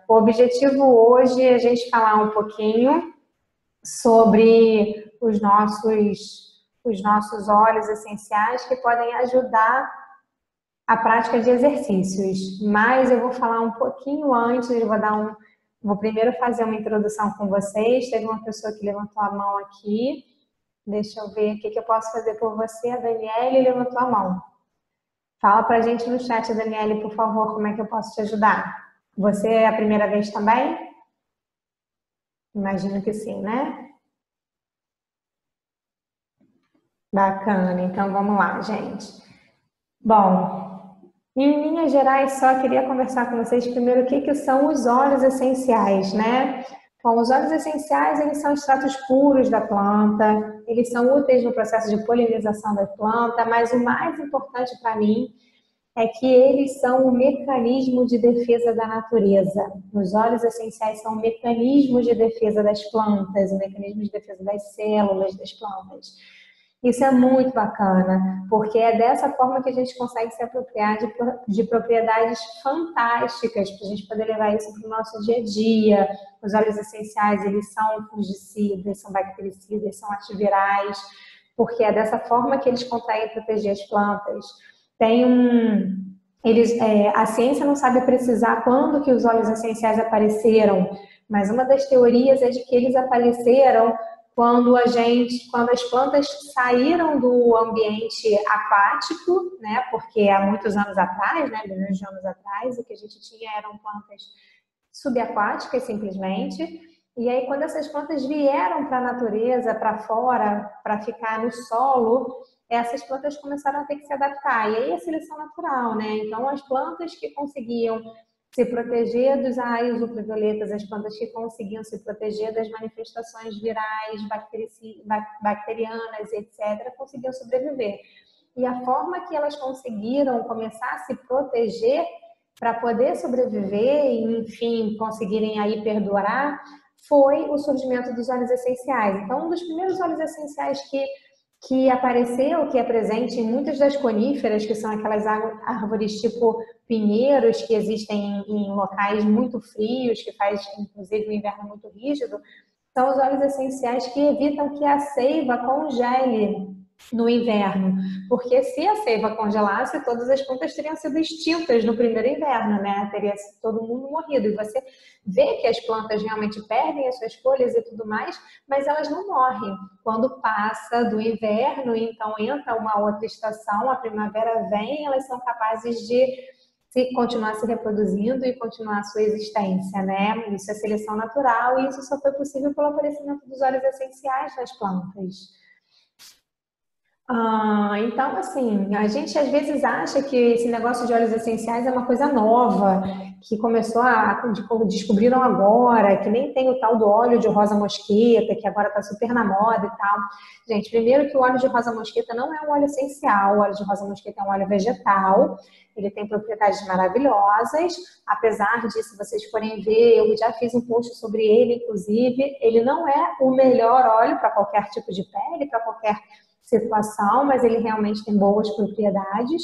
O objetivo hoje é a gente falar um pouquinho sobre os nossos óleos essenciais que podem ajudar a prática de exercícios. Mas eu vou falar um pouquinho antes, vou primeiro fazer uma introdução com vocês. Teve uma pessoa que levantou a mão aqui. Deixa eu ver o que eu posso fazer por você. A Daniele levantou a mão. Fala pra gente no chat, Daniele, por favor, como é que eu posso te ajudar? Você é a primeira vez também? Imagino que sim, né? Bacana, então vamos lá, gente. Bom, em linhas gerais, só queria conversar com vocês primeiro o que são os óleos essenciais, né? Bom, os óleos essenciais, eles são extratos puros da planta, eles são úteis no processo de polinização da planta, mas o mais importante para mim é que eles são o mecanismo de defesa da natureza. Os óleos essenciais são o mecanismo de defesa das plantas, o mecanismo de defesa das células das plantas. Isso é muito bacana, porque é dessa forma que a gente consegue se apropriar de propriedades fantásticas, para a gente poder levar isso para o nosso dia a dia. Os óleos essenciais, eles são fungicidas, são bactericidas, são antivirais, porque é dessa forma que eles conseguem proteger as plantas. A ciência não sabe precisar quando que os óleos essenciais apareceram, mas uma das teorias é de que eles apareceram quando as plantas saíram do ambiente aquático, né? Porque há muitos anos atrás, né? Milhões de anos atrás, o que a gente tinha eram plantas subaquáticas simplesmente. E aí, quando essas plantas vieram para a natureza, para fora, para ficar no solo, essas plantas começaram a ter que se adaptar. E aí a seleção natural, né? Então, as plantas que conseguiam se proteger dos raios ultravioletas, as plantas que conseguiam se proteger das manifestações virais, bacterianas, etc., conseguiam sobreviver. E a forma que elas conseguiram começar a se proteger para poder sobreviver e, enfim, conseguirem aí perdurar, foi o surgimento dos óleos essenciais. Então, um dos primeiros óleos essenciais que apareceu, que é presente em muitas das coníferas, que são aquelas árvores tipo pinheiros que existem em locais muito frios, que faz inclusive um inverno muito rígido, são os óleos essenciais que evitam que a seiva congele no inverno, porque se a seiva congelasse, todas as plantas teriam sido extintas no primeiro inverno, né? Teria todo mundo morrido. E você vê que as plantas realmente perdem as suas folhas e tudo mais, mas elas não morrem. Quando passa do inverno, então entra uma outra estação, a primavera vem, elas são capazes de continuar se reproduzindo e continuar a sua existência, né? Isso é seleção natural e isso só foi possível pelo aparecimento dos óleos essenciais das plantas. Então, assim, a gente às vezes acha que esse negócio de óleos essenciais é uma coisa nova, que descobriram agora, que nem tem o tal do óleo de rosa mosqueta, que agora está super na moda e tal. Gente, primeiro que o óleo de rosa mosqueta não é um óleo essencial, o óleo de rosa mosqueta é um óleo vegetal, ele tem propriedades maravilhosas, apesar de, se vocês forem ver, eu já fiz um post sobre ele, inclusive, ele não é o melhor óleo para qualquer tipo de pele, para qualquer situação, mas ele realmente tem boas propriedades.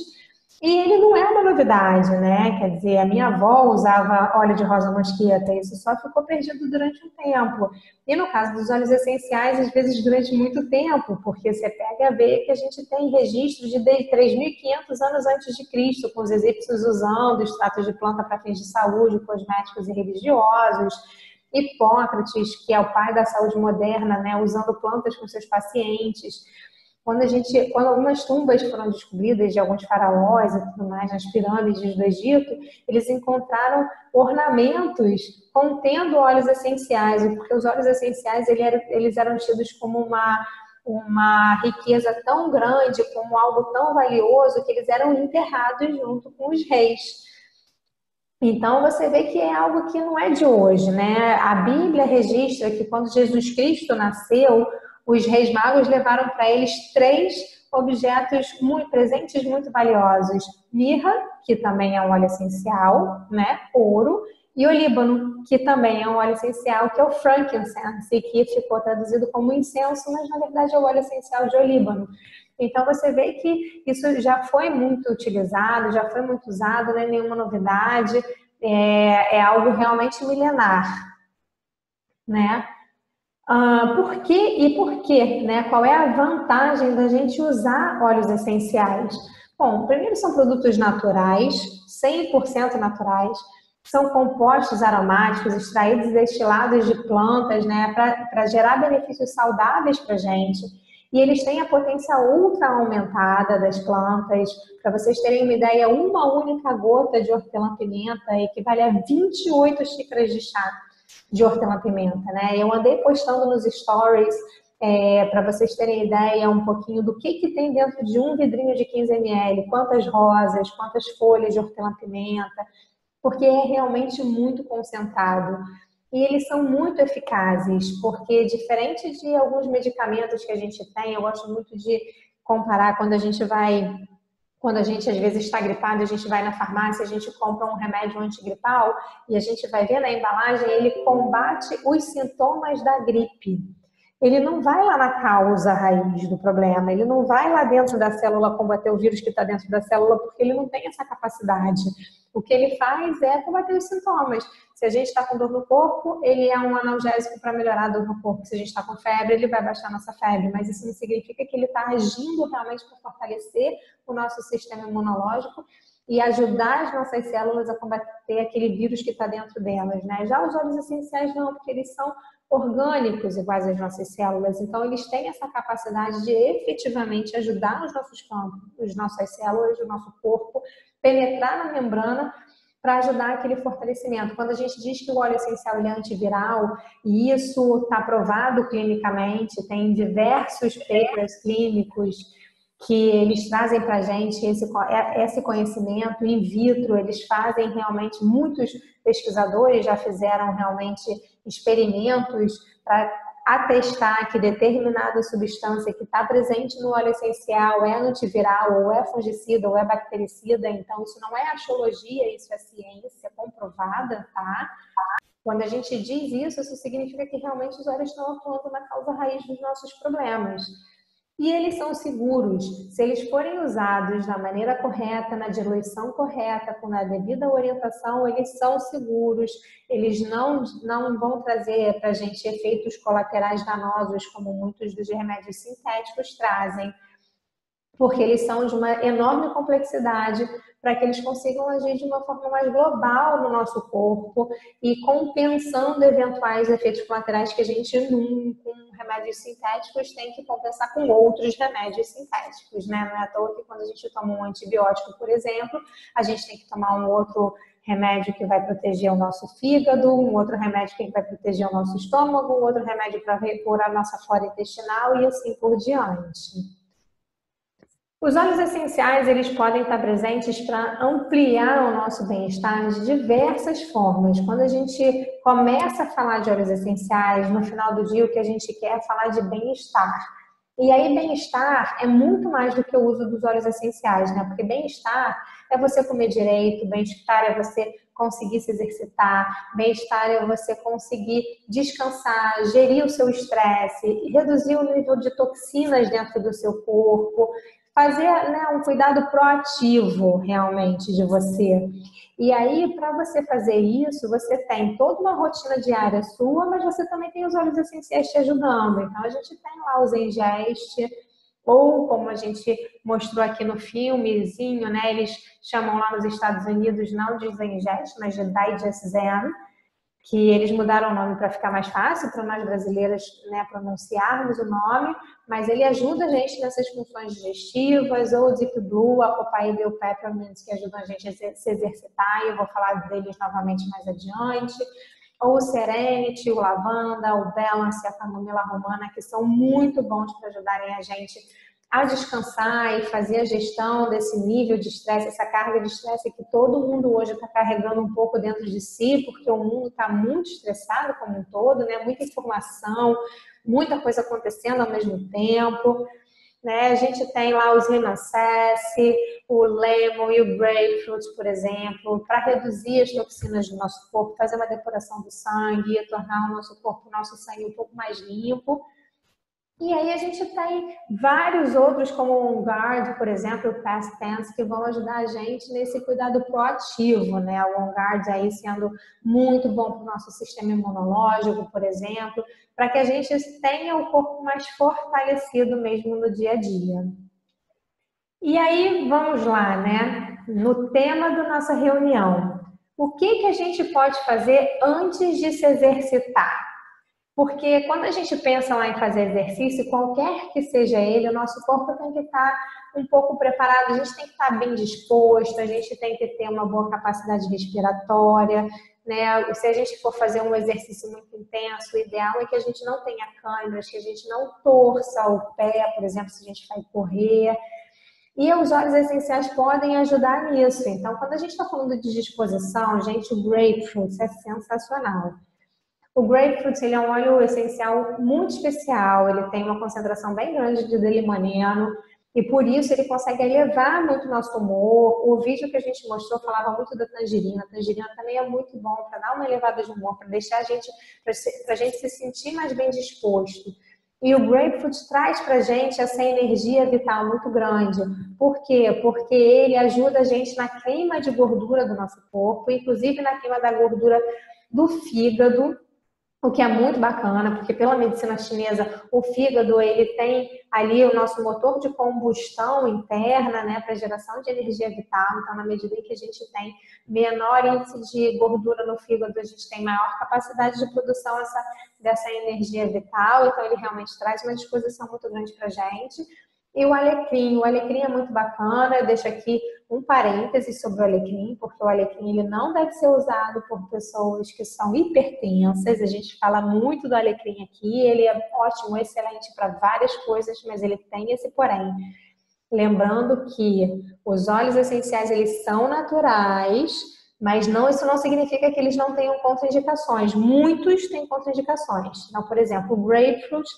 E ele não é uma novidade, né? Quer dizer, a minha avó usava óleo de rosa mosqueta, isso só ficou perdido durante um tempo. E no caso dos óleos essenciais, às vezes durante muito tempo, porque você pega a ver que a gente tem registros de 3.500 anos antes de Cristo, com os egípcios usando extratos de planta para fins de saúde, cosméticos e religiosos. Hipócrates, que é o pai da saúde moderna, né, usando plantas com seus pacientes. Quando algumas tumbas foram descobridas de alguns faraós e tudo mais, nas pirâmides do Egito, eles encontraram ornamentos contendo óleos essenciais, porque os óleos essenciais eles eram tidos como uma riqueza tão grande, como algo tão valioso, que eles eram enterrados junto com os reis. Então, você vê que é algo que não é de hoje, né? A Bíblia registra que quando Jesus Cristo nasceu, os reis magos levaram para eles 3 objetos presentes muito valiosos. Mirra, que também é um óleo essencial, né? Ouro. E olíbano, que também é um óleo essencial, que é o frankincense, que ficou traduzido como incenso, mas na verdade é o óleo essencial de olíbano. Então você vê que isso já foi muito utilizado, já foi muito usado, não é nenhuma novidade, é algo realmente milenar, né? Por quê e por quê, né? Qual é a vantagem da gente usar óleos essenciais? Bom, primeiro são produtos naturais, 100% naturais, são compostos aromáticos extraídos e destilados de plantas, né, para gerar benefícios saudáveis para a gente. E eles têm a potência ultra aumentada das plantas. Para vocês terem uma ideia, uma única gota de hortelã-pimenta equivale a 28 xícaras de chá de hortelã-pimenta, né? Eu andei postando nos stories para vocês terem ideia um pouquinho do que tem dentro de um vidrinho de 15 ml, quantas rosas, quantas folhas de hortelã-pimenta, porque é realmente muito concentrado. E eles são muito eficazes, porque diferente de alguns medicamentos que a gente tem, eu gosto muito de comparar quando a gente às vezes está gripado, a gente vai na farmácia, a gente compra um remédio antigripal e a gente vai ver na embalagem, ele combate os sintomas da gripe. Ele não vai lá na causa raiz do problema, ele não vai lá dentro da célula combater o vírus que está dentro da célula, porque ele não tem essa capacidade. O que ele faz é combater os sintomas. Se a gente está com dor no corpo, ele é um analgésico para melhorar a dor no corpo. Se a gente está com febre, ele vai baixar a nossa febre, mas isso não significa que ele está agindo realmente para fortalecer o nosso sistema imunológico e ajudar as nossas células a combater aquele vírus que está dentro delas, né? Já os óleos essenciais não, porque eles são orgânicos iguais às nossas células, então eles têm essa capacidade de efetivamente ajudar os nossos campos, as nossas células, o nosso corpo, penetrar na membrana para ajudar aquele fortalecimento. Quando a gente diz que o óleo essencial ele é antiviral, e isso está provado clinicamente, tem diversos papers clínicos que eles trazem para a gente esse conhecimento in vitro, eles fazem realmente, muitos pesquisadores já fizeram realmente experimentos para atestar que determinada substância que está presente no óleo essencial é antiviral, ou é fungicida, ou é bactericida. Então, isso não é axiologia, isso é ciência comprovada, tá? Quando a gente diz isso, isso significa que realmente os óleos estão atuando na causa raiz dos nossos problemas. E eles são seguros. Se eles forem usados da maneira correta, na diluição correta, com a devida orientação, eles são seguros. Eles não vão trazer para a gente efeitos colaterais danosos, como muitos dos remédios sintéticos trazem, porque eles são de uma enorme complexidade para que eles consigam agir de uma forma mais global no nosso corpo e compensando eventuais efeitos colaterais que a gente, com remédios sintéticos, tem que compensar com outros remédios sintéticos, né? Não é à toa que quando a gente toma um antibiótico, por exemplo, a gente tem que tomar um outro remédio que vai proteger o nosso fígado, um outro remédio que vai proteger o nosso estômago, um outro remédio para repor a nossa flora intestinal e assim por diante. Os óleos essenciais, eles podem estar presentes para ampliar o nosso bem-estar de diversas formas. Quando a gente começa a falar de óleos essenciais, no final do dia o que a gente quer é falar de bem-estar. E aí bem-estar é muito mais do que o uso dos óleos essenciais, né? Porque bem-estar é você comer direito, bem-estar é você conseguir se exercitar, bem-estar é você conseguir descansar, gerir o seu estresse, reduzir o nível de toxinas dentro do seu corpo, fazer, né, um cuidado proativo realmente de você. E aí, para você fazer isso, você tem toda uma rotina diária sua, mas você também tem os óleos essenciais te ajudando. Então, a gente tem lá os Engeste, ou como a gente mostrou aqui no filmezinho, né, eles chamam lá nos Estados Unidos não de Engeste, mas de Digest Zen, que eles mudaram o nome para ficar mais fácil para nós brasileiras, né, pronunciarmos o nome, mas ele ajuda a gente nessas funções digestivas, ou o Deep Blue, a Copaíba e o Peppermint, que ajudam a gente a se exercitar, e eu vou falar deles novamente mais adiante, ou o Serenity, o Lavanda, o Balance, a Camomila Romana, que são muito bons para ajudarem a gente a descansar e fazer a gestão desse nível de estresse, essa carga de estresse que todo mundo hoje está carregando um pouco dentro de si, porque o mundo está muito estressado como um todo, né? Muita informação, muita coisa acontecendo ao mesmo tempo, né? A gente tem lá os Rhinocesse, o Lemon e o Grapefruit, por exemplo, para reduzir as toxinas do nosso corpo, fazer uma depuração do sangue, tornar o nosso corpo, o nosso sangue um pouco mais limpo. E aí a gente tem vários outros, como o On Guard, por exemplo, o Past Tense, que vão ajudar a gente nesse cuidado proativo, né? O On Guard aí sendo muito bom para o nosso sistema imunológico, por exemplo, para que a gente tenha o corpo mais fortalecido mesmo no dia a dia. E aí, vamos lá, né? No tema da nossa reunião. O que a gente pode fazer antes de se exercitar? Porque quando a gente pensa lá em fazer exercício, qualquer que seja ele, o nosso corpo tem que estar um pouco preparado, a gente tem que estar bem disposto, a gente tem que ter uma boa capacidade respiratória, né? Se a gente for fazer um exercício muito intenso, o ideal é que a gente não tenha câimbras, que a gente não torça o pé, por exemplo, se a gente vai correr. E os óleos essenciais podem ajudar nisso. Então, quando a gente está falando de disposição, gente, o grapefruit é sensacional. O grapefruit ele é um óleo essencial muito especial, ele tem uma concentração bem grande de delimaneno e por isso ele consegue elevar muito o nosso humor. O vídeo que a gente mostrou falava muito da tangerina. A tangerina também é muito bom para dar uma elevada de humor, para deixar a gente se sentir mais bem disposto. E o grapefruit traz para a gente essa energia vital muito grande. Por quê? Porque ele ajuda a gente na queima de gordura do nosso corpo, inclusive na queima da gordura do fígado, o que é muito bacana, porque pela medicina chinesa, o fígado ele tem ali o nosso motor de combustão interna, né, para geração de energia vital. Então, na medida em que a gente tem menor índice de gordura no fígado, a gente tem maior capacidade de produção dessa energia vital. Então, ele realmente traz uma disposição muito grande para a gente. E o alecrim é muito bacana, eu deixo aqui um parêntese sobre o alecrim, porque o alecrim ele não deve ser usado por pessoas que são hipertensas, a gente fala muito do alecrim aqui, ele é ótimo, excelente para várias coisas, mas ele tem esse porém. Lembrando que os óleos essenciais, eles são naturais, mas isso não significa que eles não tenham contraindicações. Muitos têm contraindicações. Então, por exemplo, o grapefruit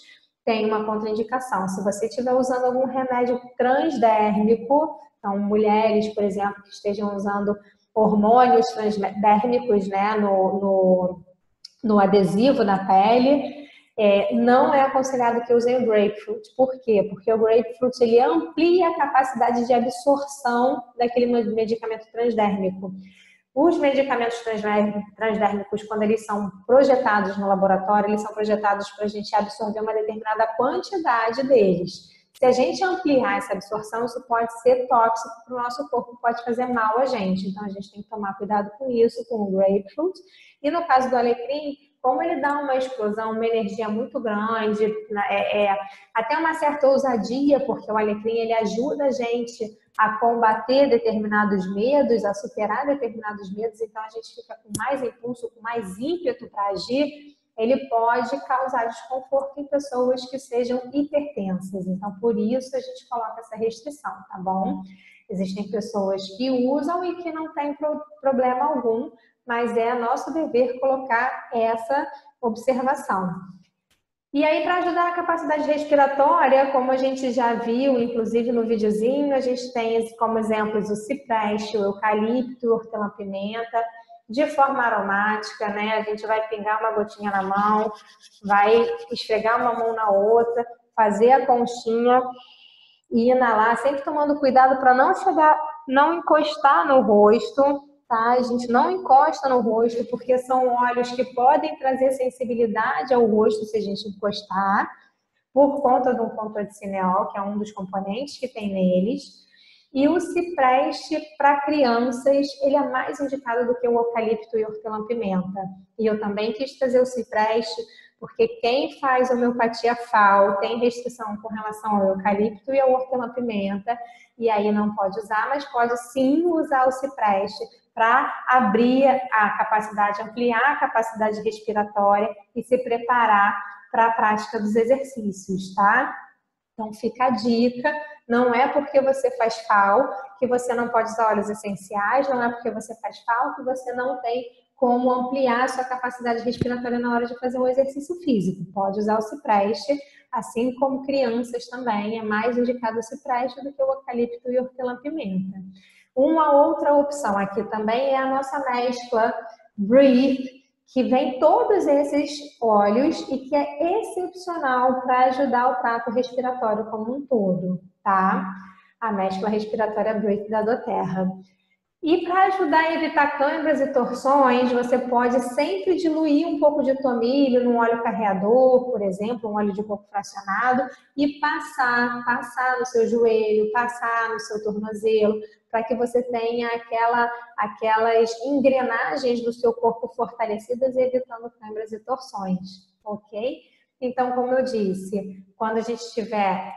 tem uma contraindicação. Se você estiver usando algum remédio transdérmico, então mulheres, por exemplo, que estejam usando hormônios transdérmicos, né, no adesivo da pele, não é aconselhado que usem o grapefruit. Por quê? Porque o grapefruit ele amplia a capacidade de absorção daquele medicamento transdérmico. Os medicamentos transdérmicos, quando eles são projetados no laboratório, eles são projetados para a gente absorver uma determinada quantidade deles. Se a gente ampliar essa absorção, isso pode ser tóxico para o nosso corpo, pode fazer mal a gente. Então, a gente tem que tomar cuidado com isso, com o grapefruit. E no caso do alecrim, como ele dá uma explosão, uma energia muito grande, até uma certa ousadia, porque o alecrim ele ajuda a gente a combater determinados medos, a superar determinados medos, então a gente fica com mais impulso, com mais ímpeto para agir, ele pode causar desconforto em pessoas que sejam hipertensas. Então, por isso a gente coloca essa restrição, tá bom? Existem pessoas que usam e que não tem problema algum, mas é nosso dever colocar essa observação. E aí, para ajudar a capacidade respiratória, como a gente já viu, inclusive no videozinho, a gente tem como exemplos o cipreste, o eucalipto, o hortelã-pimenta, de forma aromática, né? A gente vai pingar uma gotinha na mão, vai esfregar uma mão na outra, fazer a conchinha e inalar, sempre tomando cuidado para não encostar no rosto, tá? A gente não encosta no rosto, porque são óleos que podem trazer sensibilidade ao rosto se a gente encostar, por conta do contorcineol, que é um dos componentes que tem neles. E o cipreste, para crianças, ele é mais indicado do que o eucalipto e o hortelã-pimenta. E eu também quis trazer o cipreste, porque quem faz homeopatia FAO tem restrição com relação ao eucalipto e ao hortelã-pimenta, e aí não pode usar, mas pode sim usar o cipreste para abrir a capacidade, ampliar a capacidade respiratória e se preparar para a prática dos exercícios, tá? Então fica a dica, não é porque você faz FAO que você não pode usar óleos essenciais, não é porque você faz FAO que você não tem como ampliar a sua capacidade respiratória na hora de fazer um exercício físico. Pode usar o cipreste, assim como crianças também, é mais indicado o cipreste do que o eucalipto e o hortelã-pimenta. Uma outra opção aqui também é a nossa mescla Breathe, que vem todos esses óleos e que é excepcional para ajudar o trato respiratório como um todo, tá? A mescla respiratória Breathe da doTERRA. E para ajudar a evitar câimbras e torções, você pode sempre diluir um pouco de tomilho num óleo carreador, por exemplo, um óleo de coco fracionado, e passar no seu joelho, passar no seu tornozelo, para que você tenha aquelas engrenagens do seu corpo fortalecidas, evitando câimbras e torções, ok? Então, como eu disse, quando a gente estiver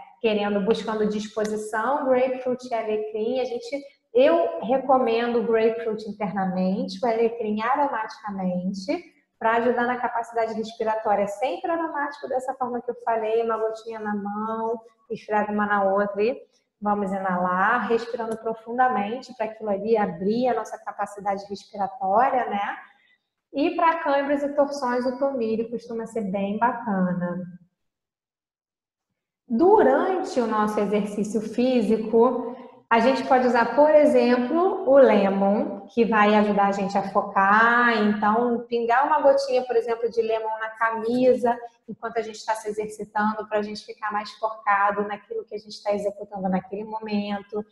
buscando disposição, grapefruit e alecrim, eu recomendo o grapefruit internamente, o alecrim aromaticamente, para ajudar na capacidade respiratória. Sempre aromático, dessa forma que eu falei, uma gotinha na mão, esfrega uma na outra e vamos inalar, respirando profundamente para aquilo ali abrir a nossa capacidade respiratória, né? E para câimbras e torções, o tomilho costuma ser bem bacana. Durante o nosso exercício físico, a gente pode usar, por exemplo, o lemon, que vai ajudar a gente a focar. Então, pingar uma gotinha, por exemplo, de lemon na camisa, enquanto a gente está se exercitando, para a gente ficar mais focado naquilo que a gente está executando naquele momento.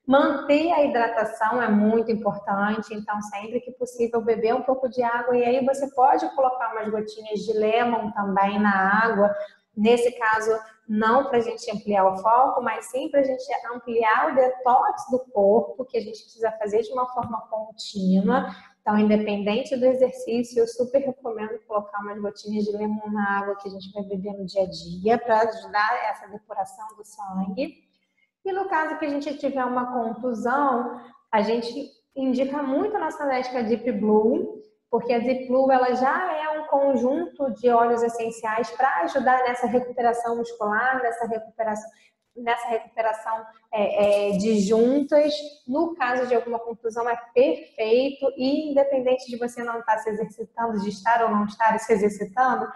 Manter a hidratação é muito importante, então sempre que possível beber um pouco de água, e aí você pode colocar umas gotinhas de lemon também na água. Nesse caso, não para a gente ampliar o foco, mas sim para a gente ampliar o detox do corpo, que a gente precisa fazer de uma forma contínua. Então, independente do exercício, eu super recomendo colocar umas gotinhas de limão na água que a gente vai beber no dia a dia para ajudar essa depuração do sangue. E no caso que a gente tiver uma contusão, a gente indica muito a nossa enérgica Deep Blue, porque a Deep Blue ela já é um conjunto de óleos essenciais para ajudar nessa recuperação muscular, nessa recuperação de juntas. No caso de alguma contusão é perfeito, e independente de você não estar se exercitando, de estar ou não estar se exercitando,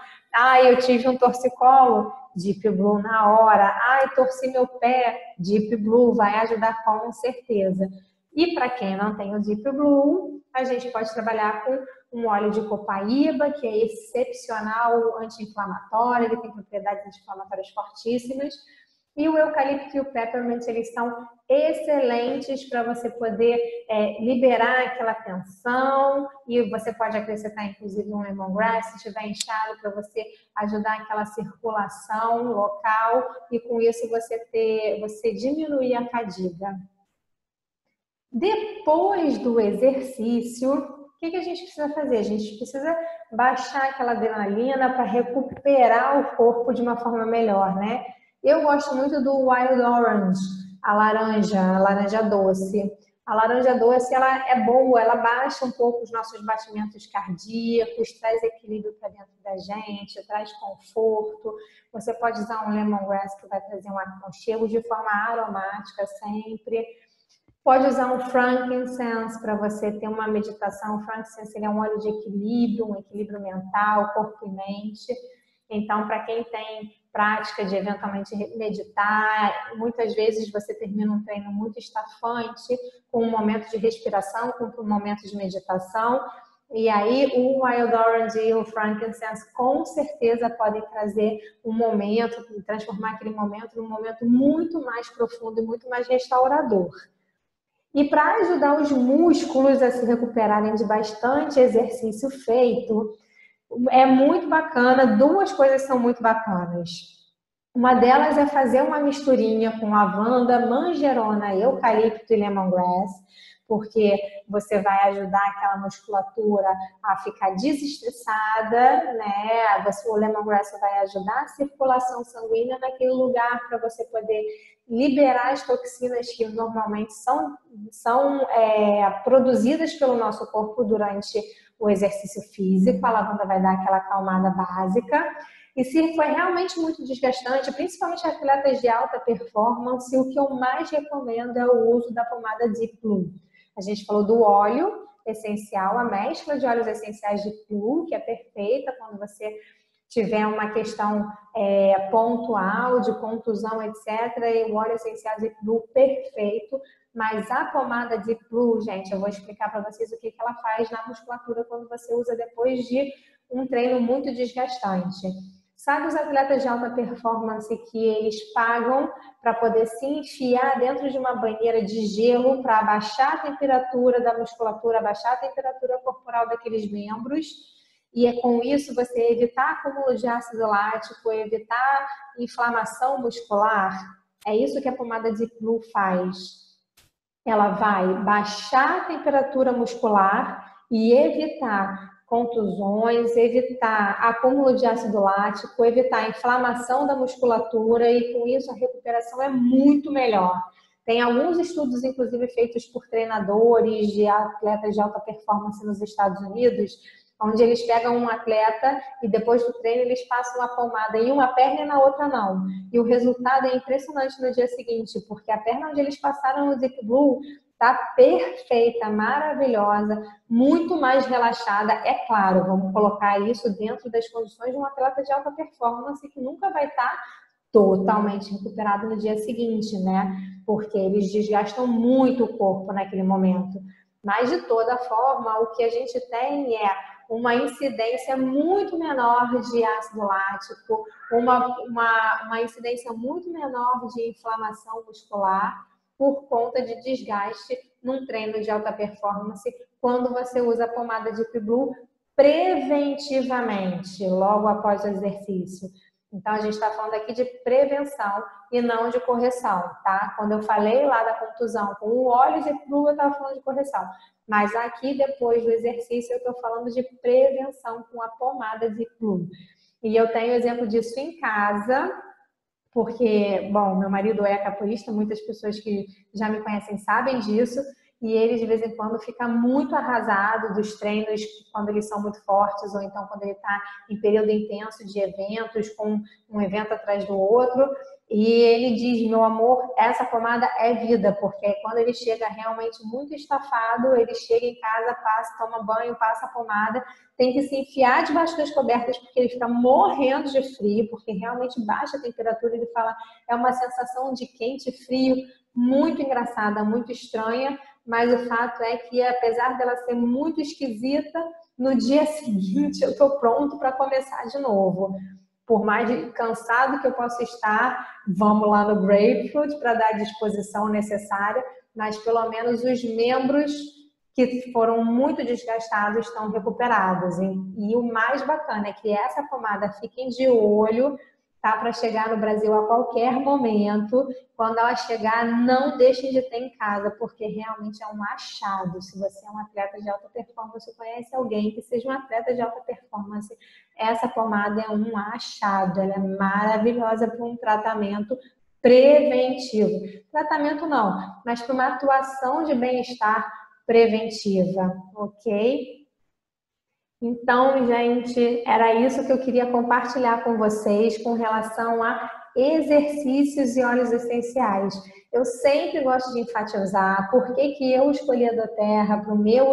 eu tive um torcicolo, Deep Blue na hora, torci meu pé, Deep Blue vai ajudar com certeza. E para quem não tem o Deep Blue, a gente pode trabalhar com um óleo de copaíba, que é excepcional anti-inflamatório, ele tem propriedades anti-inflamatórias fortíssimas. E o eucalipto e o peppermint, eles são excelentes para você poder liberar aquela tensão, e você pode acrescentar inclusive um lemongrass se estiver inchado, para você ajudar aquela circulação local, e com isso você diminuir a fadiga. Depois do exercício, o que a gente precisa fazer? A gente precisa baixar aquela adrenalina para recuperar o corpo de uma forma melhor, né? Eu gosto muito do Wild Orange, a laranja doce. A laranja doce, ela é boa, ela baixa um pouco os nossos batimentos cardíacos, traz equilíbrio para dentro da gente, traz conforto. Você pode usar um lemongrass que vai trazer um aconchego de forma aromática sempre. Pode usar um frankincense para você ter uma meditação. O frankincense ele é um óleo de equilíbrio, um equilíbrio mental, corpo e mente. Então, para quem tem prática de eventualmente meditar, muitas vezes você termina um treino muito estafante, com um momento de respiração, com um momento de meditação. E aí o Wild Orange e o frankincense com certeza podem trazer um momento, transformar aquele momento num momento muito mais profundo e muito mais restaurador. E para ajudar os músculos a se recuperarem de bastante exercício feito, é muito bacana, duas coisas são muito bacanas. Uma delas é fazer uma misturinha com lavanda, manjerona, eucalipto e lemongrass, porque você vai ajudar aquela musculatura a ficar desestressada, né? O lemongrass vai ajudar a circulação sanguínea naquele lugar para você poder liberar as toxinas que normalmente são produzidas pelo nosso corpo durante o exercício físico. A lavanda vai dar aquela acalmada básica. E se for realmente muito desgastante, principalmente atletas de alta performance, o que eu mais recomendo é o uso da pomada Deep Blue. A gente falou do óleo essencial, a mescla de óleos essenciais de Blue, que é perfeita quando você tiver uma questão pontual de contusão, etc. E o óleo essencial de Blue perfeito. Mas a pomada Deep Blue, gente, eu vou explicar para vocês o que ela faz na musculatura quando você usa depois de um treino muito desgastante. Sabe os atletas de alta performance que eles pagam para poder se enfiar dentro de uma banheira de gelo para abaixar a temperatura da musculatura, abaixar a temperatura corporal daqueles membros? E é com isso você evitar acúmulo de ácido lático, evitar inflamação muscular. É isso que a pomada Deep Blue faz. Ela vai baixar a temperatura muscular e evitar contusões, evitar acúmulo de ácido lático, evitar inflamação da musculatura e com isso a recuperação é muito melhor. Tem alguns estudos, inclusive, feitos por treinadores de atletas de alta performance nos Estados Unidos, onde eles pegam um atleta e depois do treino eles passam a pomada em uma perna e na outra não. E o resultado é impressionante no dia seguinte, porque a perna onde eles passaram o Deep Blue está perfeita, maravilhosa, muito mais relaxada. É claro, vamos colocar isso dentro das condições de um atleta de alta performance que nunca vai estar totalmente recuperado no dia seguinte, né? Porque eles desgastam muito o corpo naquele momento. Mas, de toda forma, o que a gente tem é uma incidência muito menor de ácido lático, uma incidência muito menor de inflamação muscular por conta de desgaste num treino de alta performance quando você usa a pomada Deep Blue preventivamente, logo após o exercício. Então, a gente está falando aqui de prevenção e não de correção, tá? Quando eu falei lá da contusão com o óleo de Blue, eu estava falando de correção. Mas aqui, depois do exercício, eu estou falando de prevenção com a pomada Deep Blue. E eu tenho exemplo disso em casa, porque, bom, meu marido é capoeirista, muitas pessoas que já me conhecem sabem disso, e ele de vez em quando fica muito arrasado dos treinos quando eles são muito fortes, ou então quando ele está em período intenso de eventos, com um evento atrás do outro, e ele diz, meu amor, essa pomada é vida, porque quando ele chega realmente muito estafado, ele chega em casa, passa, toma banho, passa a pomada, tem que se enfiar debaixo das cobertas porque ele fica morrendo de frio, porque realmente baixa a temperatura, ele fala, é uma sensação de quente e frio muito engraçada, muito estranha, mas o fato é que apesar dela ser muito esquisita, no dia seguinte eu estou pronto para começar de novo. Por mais cansado que eu possa estar, vamos lá no Grapefruit para dar a disposição necessária, mas pelo menos os membros que foram muito desgastados estão recuperados. E o mais bacana é que essa pomada, fiquem de olho, tá? Para chegar no Brasil a qualquer momento. Quando ela chegar, não deixem de ter em casa, porque realmente é um achado. Se você é um atleta de alta performance, conhece alguém que seja um atleta de alta performance, essa pomada é um achado. Ela é maravilhosa para um tratamento preventivo. Tratamento não, mas para uma atuação de bem-estar preventiva, ok? Então, gente, era isso que eu queria compartilhar com vocês com relação a exercícios e óleos essenciais. Eu sempre gosto de enfatizar por que eu escolhi a doTERRA para o meu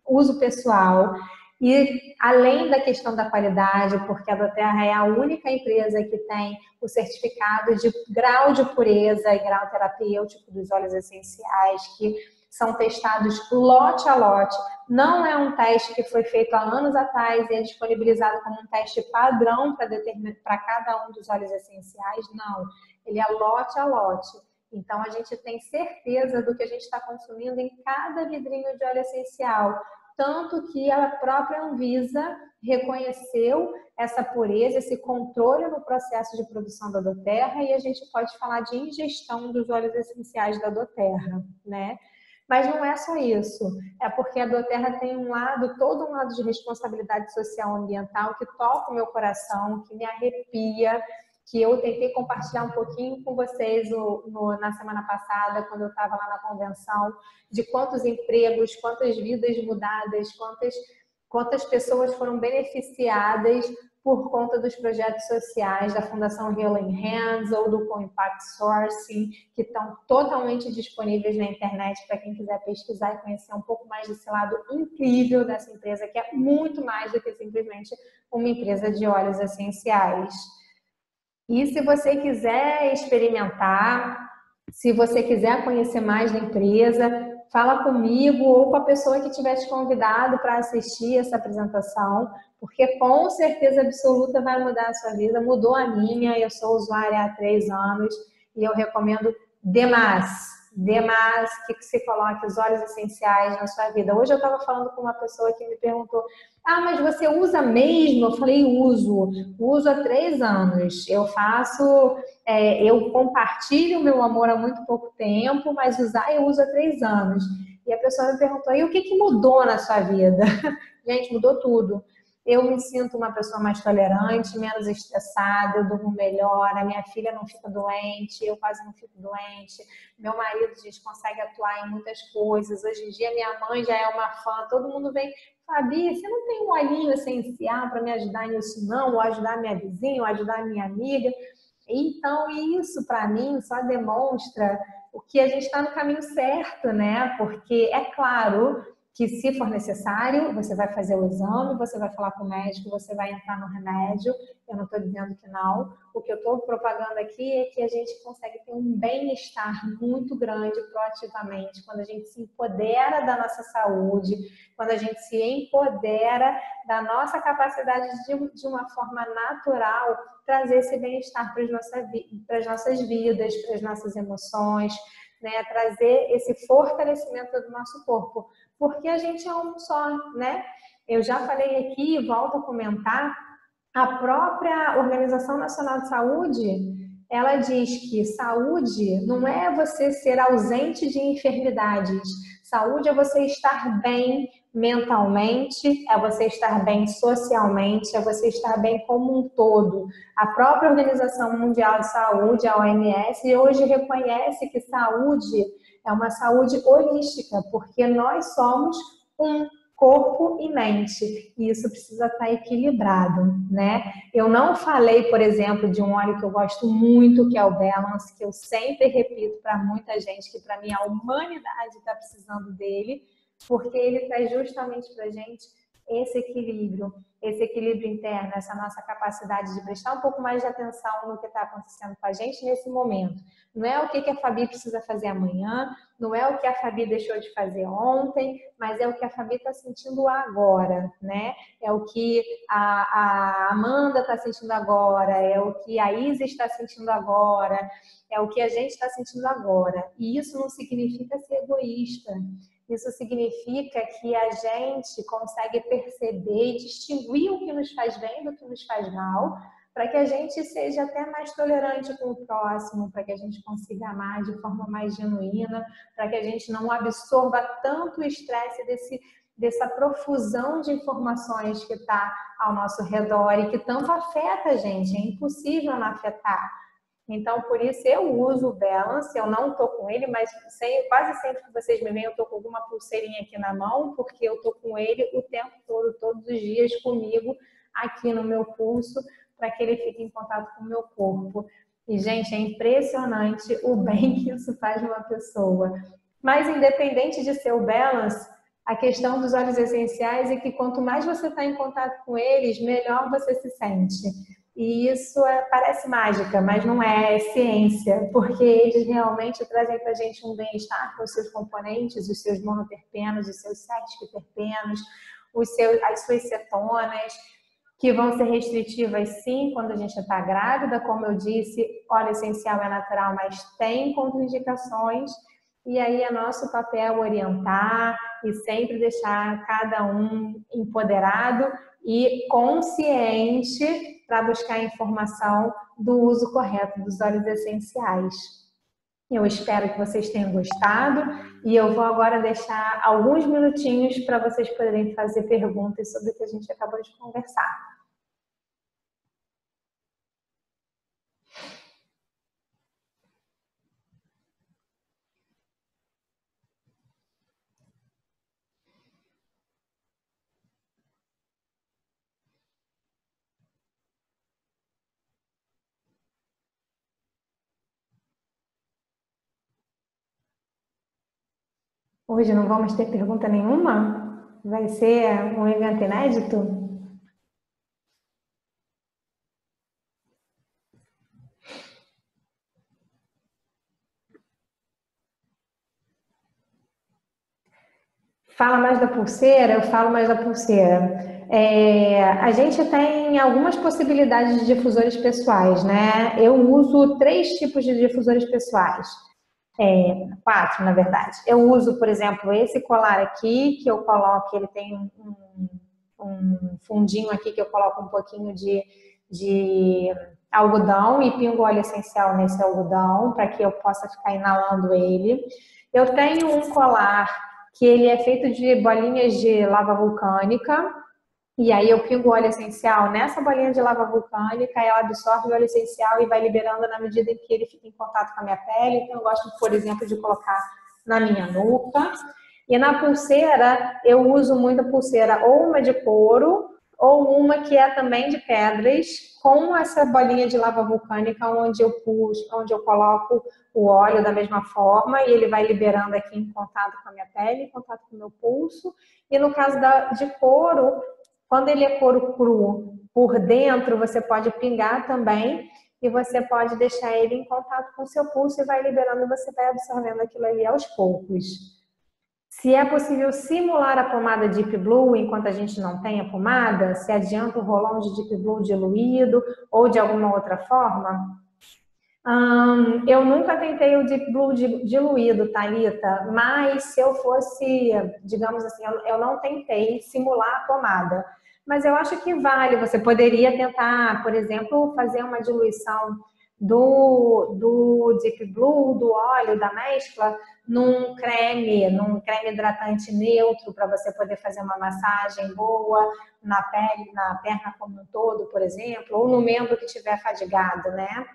uso pessoal. E além da questão da qualidade, porque a doTERRA é a única empresa que tem o certificado de grau de pureza e grau terapêutico dos óleos essenciais, que são testados lote a lote. Não é um teste que foi feito há anos atrás e é disponibilizado como um teste padrão para cada um dos óleos essenciais. Não, ele é lote a lote. Então, a gente tem certeza do que a gente está consumindo em cada vidrinho de óleo essencial. Tanto que a própria Anvisa reconheceu essa pureza, esse controle no processo de produção da doTERRA, e a gente pode falar de ingestão dos óleos essenciais da doTERRA, né? Mas não é só isso, é porque a doTERRA tem todo um lado de responsabilidade social ambiental que toca o meu coração, que me arrepia, que eu tentei compartilhar um pouquinho com vocês na semana passada, quando eu estava lá na convenção, de quantos empregos, quantas vidas mudadas, quantas pessoas foram beneficiadas por conta dos projetos sociais da Fundação Healing Hands ou do Co-Impact Sourcing, que estão totalmente disponíveis na internet para quem quiser pesquisar e conhecer um pouco mais desse lado incrível dessa empresa, que é muito mais do que simplesmente uma empresa de óleos essenciais. E se você quiser experimentar Se você quiser conhecer mais da empresa, fala comigo ou com a pessoa que tiver te convidado para assistir essa apresentação, porque com certeza absoluta vai mudar a sua vida. Mudou a minha, eu sou usuária há 3 anos e eu recomendo demais que você coloque os óleos essenciais na sua vida. Hoje eu estava falando com uma pessoa que me perguntou: ah, mas você usa mesmo? Eu falei: uso há 3 anos. Eu faço, eu compartilho o meu amor há muito pouco tempo, mas usar eu uso há 3 anos. E a pessoa me perguntou: e o que que mudou na sua vida? Gente, mudou tudo. Eu me sinto uma pessoa mais tolerante, menos estressada, eu durmo melhor, a minha filha não fica doente, eu quase não fico doente, meu marido, a gente consegue atuar em muitas coisas. Hoje em dia, minha mãe já é uma fã, todo mundo vem: Fabi, você não tem um olhinho essencial para me ajudar nisso, não? Ou ajudar minha vizinha, ou ajudar minha amiga? Então, isso para mim só demonstra o que a gente está no caminho certo, né? Porque é claro que, se for necessário, você vai fazer o exame, você vai falar com o médico, você vai entrar no remédio. Eu não estou dizendo que não. O que eu estou propagando aqui é que a gente consegue ter um bem-estar muito grande proativamente quando a gente se empodera da nossa saúde, quando a gente se empodera da nossa capacidade de uma forma natural, trazer esse bem-estar para as nossas vidas, para as nossas emoções, né? Trazer esse fortalecimento do nosso corpo, porque a gente é um só, né? Eu já falei aqui e volto a comentar, a própria Organização Nacional de Saúde, ela diz que saúde não é você ser ausente de enfermidades. Saúde é você estar bem mentalmente, é você estar bem socialmente, é você estar bem como um todo. A própria Organização Mundial de Saúde, a OMS, hoje reconhece que saúde é uma saúde holística, porque nós somos um corpo e mente, e isso precisa estar equilibrado, né? Eu não falei, por exemplo, de um óleo que eu gosto muito, que é o Balance, que eu sempre repito para muita gente, que para mim a humanidade está precisando dele, porque ele traz justamente para a gente esse equilíbrio interno, essa nossa capacidade de prestar um pouco mais de atenção no que está acontecendo com a gente nesse momento. Não é o que a Fabi precisa fazer amanhã, não é o que a Fabi deixou de fazer ontem, mas é o que a Fabi está sentindo agora, né? É o que a Amanda está sentindo agora, é o que a Isa está sentindo agora, é o que a gente está sentindo agora. E isso não significa ser egoísta. Isso significa que a gente consegue perceber e distinguir o que nos faz bem do que nos faz mal, para que a gente seja até mais tolerante com o próximo, para que a gente consiga amar de forma mais genuína, para que a gente não absorva tanto o estresse dessa profusão de informações que está ao nosso redor e que tanto afeta a gente. É impossível não afetar. Então, por isso eu uso o Balance, eu não estou com ele, mas quase sempre que vocês me veem, eu estou com alguma pulseirinha aqui na mão, porque eu estou com ele o tempo todo, todos os dias comigo, aqui no meu pulso, para que ele fique em contato com o meu corpo. E, gente, é impressionante o bem que isso faz numa pessoa. Mas, independente de ser o Balance, a questão dos óleos essenciais é que quanto mais você está em contato com eles, melhor você se sente. E isso parece mágica, mas não é, é ciência, porque eles realmente trazem para a gente um bem-estar com os seus componentes, os seus monoterpenos, os seus sete-terpenos, as suas cetonas, que vão ser restritivas sim quando a gente está grávida. Como eu disse, óleo essencial é natural, mas tem contraindicações. E aí é nosso papel orientar e sempre deixar cada um empoderado e consciente para buscar informação do uso correto dos óleos essenciais. Eu espero que vocês tenham gostado e eu vou agora deixar alguns minutinhos para vocês poderem fazer perguntas sobre o que a gente acabou de conversar. Hoje não vamos ter pergunta nenhuma? Vai ser um evento inédito? Fala mais da pulseira? Eu falo mais da pulseira. A gente tem algumas possibilidades de difusores pessoais, né? Eu uso 3 tipos de difusores pessoais. 4, na verdade. Eu uso, por exemplo, esse colar aqui, que eu coloco, ele tem um fundinho aqui que eu coloco um pouquinho de algodão e pingo óleo essencial nesse algodão para que eu possa ficar inalando ele. Eu tenho um colar que ele é feito de bolinhas de lava vulcânica e aí eu pingo óleo essencial nessa bolinha de lava vulcânica, ela absorve o óleo essencial e vai liberando na medida em que ele fica em contato com a minha pele. Então eu gosto, por exemplo, de colocar na minha nuca. E na pulseira, eu uso muito a pulseira ou uma de couro, ou uma que é também de pedras, com essa bolinha de lava vulcânica onde eu puxo, onde eu coloco o óleo da mesma forma e ele vai liberando aqui em contato com a minha pele, em contato com o meu pulso. E no caso de couro, quando ele é couro cru, por dentro você pode pingar também e você pode deixar ele em contato com o seu pulso e vai liberando e você vai absorvendo aquilo ali aos poucos. Se é possível simular a pomada Deep Blue enquanto a gente não tem a pomada, se adianta o rolão de Deep Blue diluído ou de alguma outra forma? Eu nunca tentei o Deep Blue diluído, Thalita, mas se eu fosse, digamos assim, eu não tentei simular a pomada, mas eu acho que vale. Você poderia tentar, por exemplo, fazer uma diluição do Deep Blue, do óleo, da mescla, num creme hidratante neutro, para você poder fazer uma massagem boa na pele, na perna como um todo, por exemplo, ou no membro que estiver fadigado, né?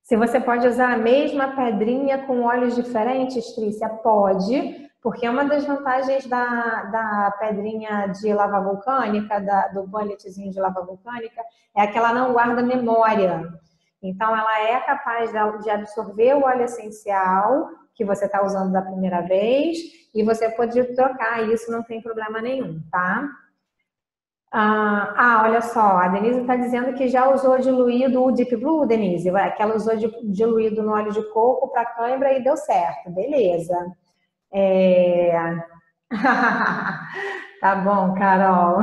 Se você pode usar a mesma pedrinha com óleos diferentes, Trícia, pode, porque uma das vantagens da pedrinha de lava vulcânica, do bulletzinho de lava vulcânica, é que ela não guarda memória. Então, ela é capaz de absorver o óleo essencial que você está usando da primeira vez e você pode trocar isso, não tem problema nenhum, tá? Olha só, a Denise está dizendo que já usou diluído o Deep Blue, Denise, que ela usou diluído no óleo de coco para cãibra e deu certo, beleza. Tá bom, Carol.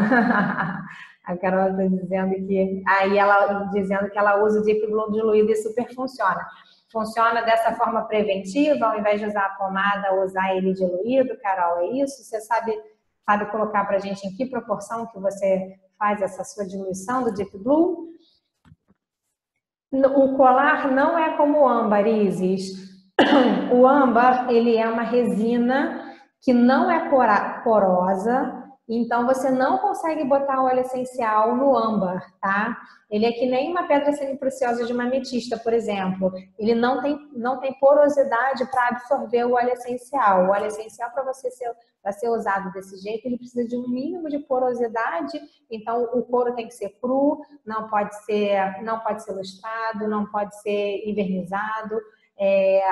A Carol está dizendo que aí ela dizendo que ela usa o Deep Blue diluído e super funciona. Funciona dessa forma preventiva, ao invés de usar a pomada, usar ele diluído, Carol, é isso? Você sabe colocar para a gente em que proporção que você faz essa sua diluição do Deep Blue? O colar não é como o âmbar, Isis. O âmbar, ele é uma resina que não é porosa, então você não consegue botar óleo essencial no âmbar, tá? Ele é que nem uma pedra semipreciosa de uma ametista, por exemplo. Ele não tem porosidade para absorver o óleo essencial. O óleo essencial, para ser usado desse jeito, ele precisa de um mínimo de porosidade. Então, o couro tem que ser cru, não pode ser lustrado, não pode ser envernizado.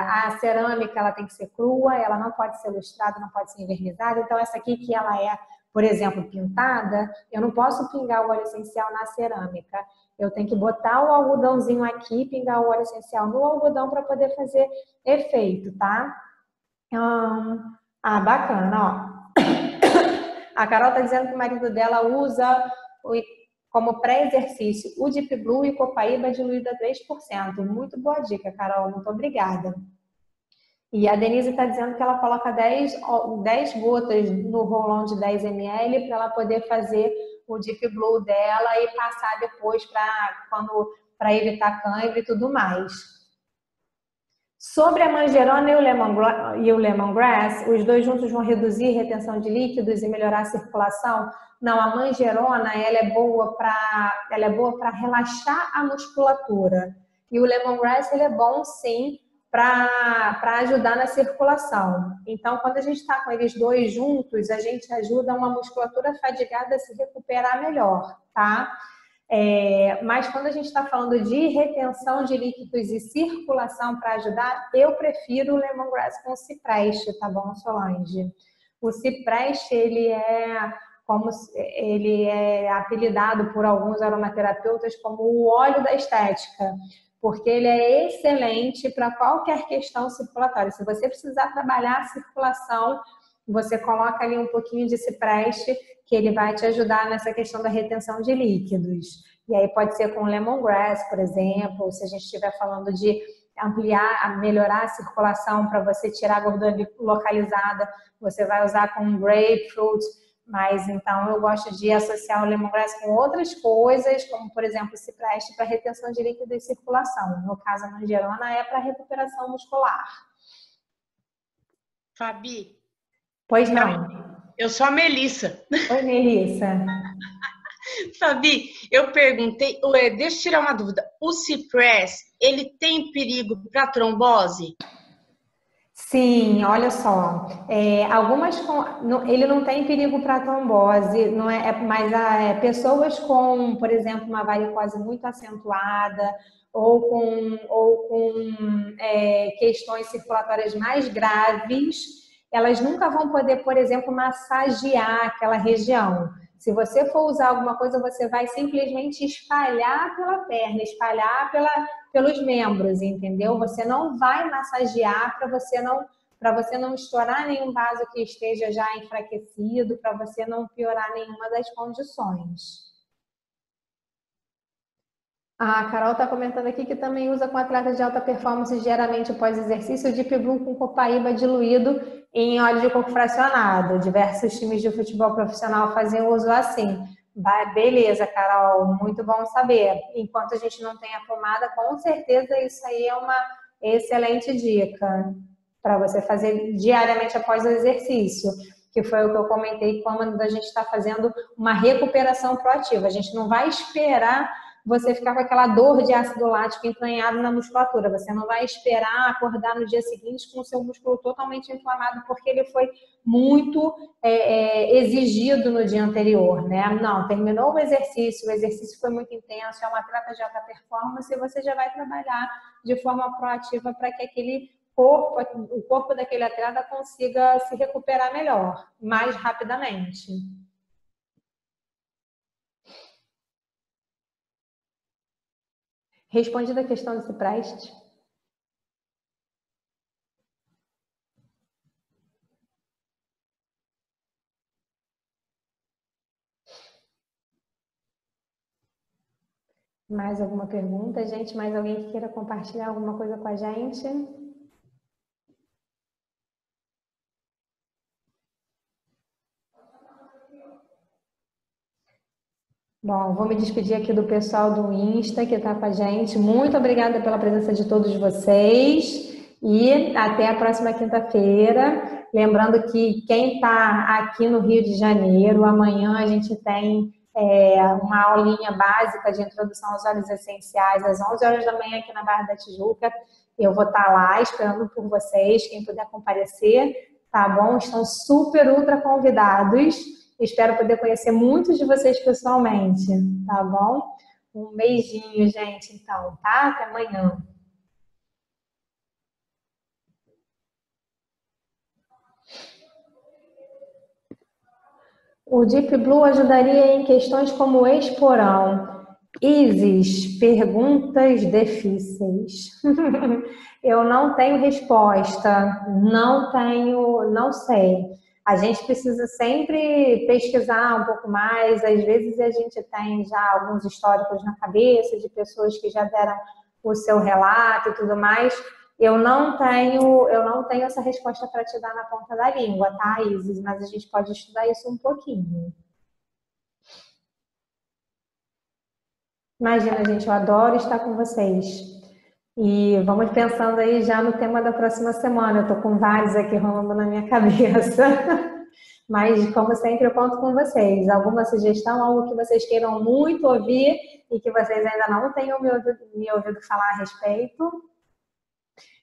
A cerâmica, ela tem que ser crua, ela não pode ser lustrada, não pode ser envernizada. Então, essa aqui que ela é, por exemplo, pintada, eu não posso pingar o óleo essencial na cerâmica. Eu tenho que botar o algodãozinho aqui, pingar o óleo essencial no algodão para poder fazer efeito, tá? Bacana, ó. A Carol tá dizendo que o marido dela usa como pré-exercício o Deep Blue e copaíba diluído a 3%. Muito boa dica, Carol. Muito obrigada. E a Denise está dizendo que ela coloca 10 gotas no rolão de 10 ml para ela poder fazer o Deep Blue dela e passar depois para evitar cãibra e tudo mais. Sobre a manjerona e o lemongrass, os dois juntos vão reduzir a retenção de líquidos e melhorar a circulação? Não, a manjerona ela é boa para relaxar a musculatura. E o lemongrass ele é bom, sim, para ajudar na circulação. Então, quando a gente está com eles dois juntos, a gente ajuda uma musculatura fadigada a se recuperar melhor, tá? Mas quando a gente está falando de retenção de líquidos e circulação para ajudar, eu prefiro o lemongrass com cipreste, tá bom, Solange? O cipreste, ele é apelidado por alguns aromaterapeutas como o óleo da estética, porque ele é excelente para qualquer questão circulatória. Se você precisar trabalhar a circulação, você coloca ali um pouquinho de cipreste, que ele vai te ajudar nessa questão da retenção de líquidos. E aí pode ser com lemongrass, por exemplo, se a gente estiver falando de ampliar, melhorar a circulação para você tirar a gordura localizada, você vai usar com grapefruit, mas então eu gosto de associar o lemongrass com outras coisas, como por exemplo o cipreste para retenção de líquido e circulação. No caso a manjerona é para recuperação muscular. Fabi. Pois não. Eu sou a Melissa. Oi, Melissa. Fabi, eu perguntei, deixa eu tirar uma dúvida. O cipress, ele tem perigo para trombose? Sim, olha só. Ele não tem perigo para trombose, não mas pessoas com, por exemplo, uma varicose muito acentuada ou com questões circulatórias mais graves, elas nunca vão poder, por exemplo, massagear aquela região. Se você for usar alguma coisa, você vai simplesmente espalhar pela perna, espalhar pelos membros, entendeu? Você não vai massagear para você não estourar nenhum vaso que esteja já enfraquecido, para você não piorar nenhuma das condições. A Carol está comentando aqui que também usa com atletas de alta performance, geralmente após exercício, de Deep Blue com copaíba diluído em óleo de coco fracionado. Diversos times de futebol profissional fazem uso assim. Beleza, Carol, muito bom saber. Enquanto a gente não tem a pomada, com certeza isso aí é uma excelente dica para você fazer diariamente após o exercício, que foi o que eu comentei quando a gente está fazendo uma recuperação proativa. A gente não vai esperar você ficar com aquela dor de ácido lático entranhado na musculatura. Você não vai esperar acordar no dia seguinte com o seu músculo totalmente inflamado porque ele foi muito exigido no dia anterior, né? Não, terminou o exercício foi muito intenso, é uma atleta de alta performance e você já vai trabalhar de forma proativa para que o corpo daquele atleta consiga se recuperar melhor, mais rapidamente. Respondida a questão do cipreste. Mais alguma pergunta, gente? Mais alguém que queira compartilhar alguma coisa com a gente? Bom, vou me despedir aqui do pessoal do Insta que está com a gente. Muito obrigada pela presença de todos vocês e até a próxima quinta-feira. Lembrando que quem está aqui no Rio de Janeiro, amanhã a gente tem uma aulinha básica de introdução aos óleos essenciais às 11 horas da manhã aqui na Barra da Tijuca. Eu vou estar lá esperando por vocês, quem puder comparecer, tá bom? Estão super ultra convidados. Espero poder conhecer muitos de vocês pessoalmente, tá bom? Um beijinho, gente, então, tá? Até amanhã. O Deep Blue ajudaria em questões como esporão. Isis, perguntas difíceis. Eu não tenho resposta, não sei. A gente precisa sempre pesquisar um pouco mais, às vezes a gente tem já alguns históricos na cabeça de pessoas que já deram o seu relato e tudo mais. Eu não tenho essa resposta para te dar na ponta da língua, tá, Isis? Mas a gente pode estudar isso um pouquinho. Imagina, gente, eu adoro estar com vocês. E vamos pensando aí já no tema da próxima semana. Eu tô com vários aqui rolando na minha cabeça. Mas, como sempre, eu conto com vocês. Alguma sugestão, algo que vocês queiram muito ouvir e que vocês ainda não tenham me ouvido falar a respeito?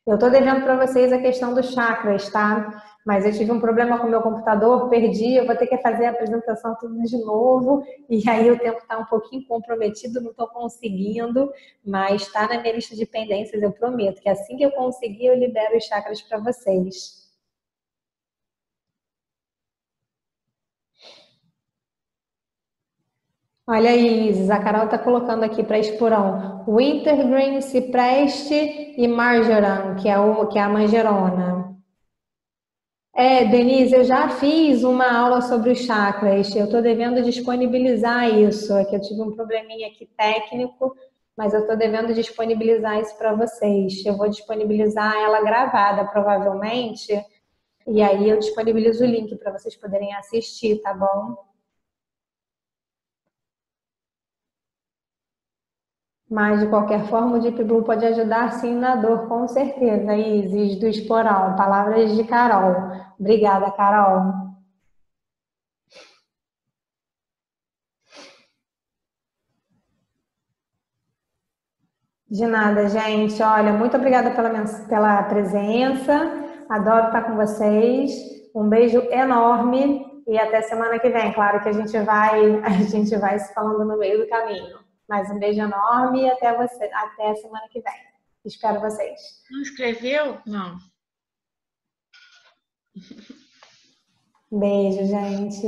Eu tô devendo para vocês a questão dos chakras, tá? Mas eu tive um problema com o meu computador, perdi, eu vou ter que fazer a apresentação tudo de novo, e aí o tempo está um pouquinho comprometido, não estou conseguindo, mas está na minha lista de pendências, eu prometo que assim que eu conseguir, eu libero os chakras para vocês. Olha aí, Isis, a Carol está colocando aqui para esporão Wintergreen, Cipreste e Marjoram, que é a manjerona. Denise, eu já fiz uma aula sobre os chakras. Eu estou devendo disponibilizar isso. É que eu tive um probleminha aqui técnico, mas eu estou devendo disponibilizar isso para vocês. Eu vou disponibilizar ela gravada, provavelmente, e aí eu disponibilizo o link para vocês poderem assistir, tá bom? Mas, de qualquer forma, o Deep Blue pode ajudar sim na dor, com certeza. Isis, do Esporão. Palavras de Carol. Obrigada, Carol. De nada, gente. Olha, muito obrigada pela presença. Adoro estar com vocês. Um beijo enorme e até semana que vem. Claro que a gente vai se falando no meio do caminho. Mas um beijo enorme e até a semana que vem. Espero vocês. Não escreveu? Não. Beijo, gente.